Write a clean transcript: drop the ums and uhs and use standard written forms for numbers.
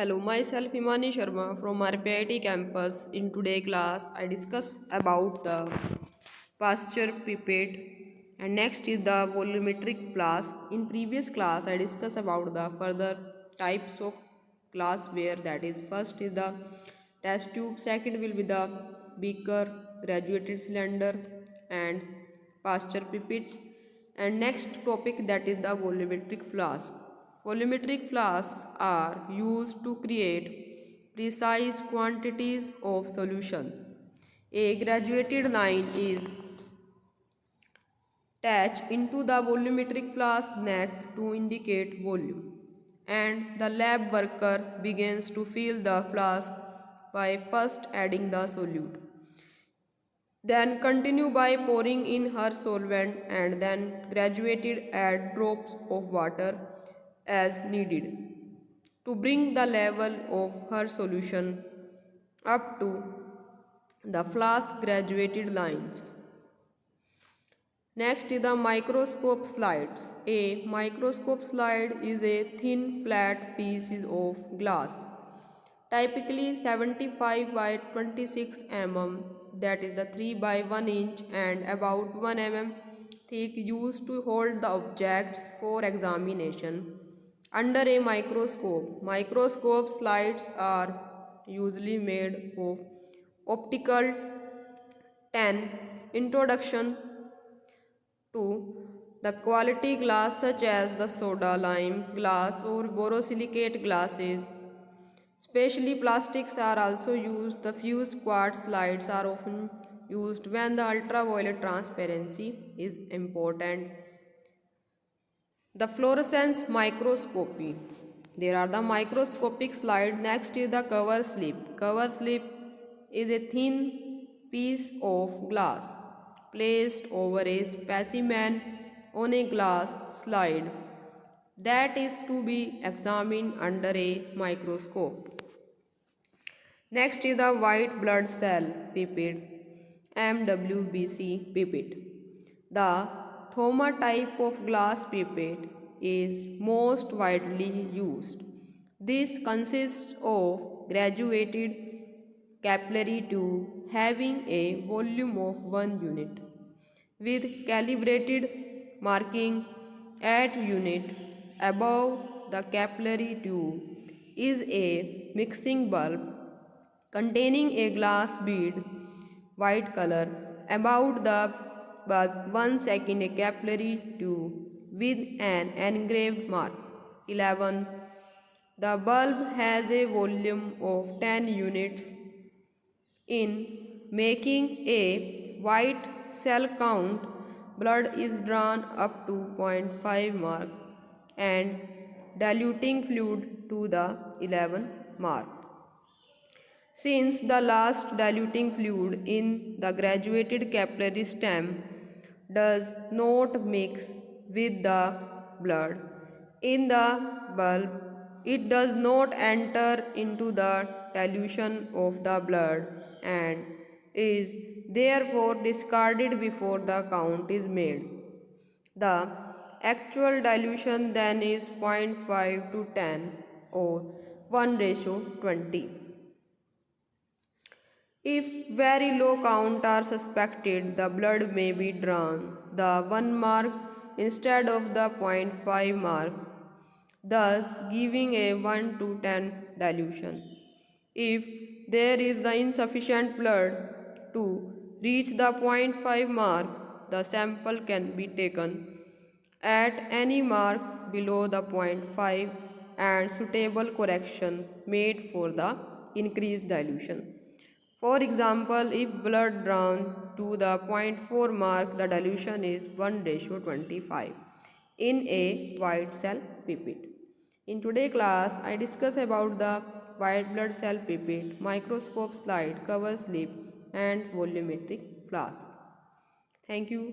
Hello, myself Himani Sharma from RPIIT campus. In today's class, I discuss about the pasture pipette and next is the volumetric flask. In previous class, I discussed about the further types of glassware, that is first is the test tube, second will be the beaker, graduated cylinder and pasture pipette, and next topic that is the volumetric flask. Volumetric flasks are used to create precise quantities of solution. A graduated line is attached into the volumetric flask neck to indicate volume, and the lab worker begins to fill the flask by first adding the solute. Then continue by pouring in her solvent and then graduated add drops of water as needed to bring the level of her solution up to the flask graduated lines. Next is the microscope slides. A microscope slide is a thin flat piece of glass, typically 75 by 26 mm, that is the 3 by 1 inch and about 1 mm thick, used to hold the objects for examination under a microscope. Microscope slides are usually made of optical tin. Introduction to the quality glass such as the soda lime glass or borosilicate glasses. Specially plastics are also used. The fused quartz slides are often used when the ultraviolet transparency is important. The fluorescence microscopy. There are the microscopic slide. Next is the cover slip. Cover slip is a thin piece of glass placed over a specimen on a glass slide that is to be examined under a microscope. Next is the white blood cell pipette, MWBC pipette. The Thoma type of glass pipette is most widely used. This consists of graduated capillary tube having a volume of 1 unit with calibrated marking at unit. Above the capillary tube is a mixing bulb containing a glass bead, white color. About the bulb, 1 second a capillary tube with an engraved mark. 11. The bulb has a volume of 10 units. In making a white cell count, blood is drawn up to 0.5 mark and diluting fluid to the 11 mark. Since the last diluting fluid in the graduated capillary stem does not mix with the blood in the bulb, it does not enter into the dilution of the blood and is therefore discarded before the count is made. The actual dilution then is 0.5 to 10 or 1:20. If very low count are suspected, the blood may be drawn the 1 mark instead of the 0.5 mark, thus giving a 1 to 10 dilution. If there is the insufficient blood to reach the 0.5 mark, the sample can be taken at any mark below the 0.5 and suitable correction made for the increased dilution. For example, if blood drawn to the 0.4 mark, the dilution is 1:25 in a white cell pipette. In today's class, I discuss about the white blood cell pipette, microscope slide, cover slip, and volumetric flask. Thank you.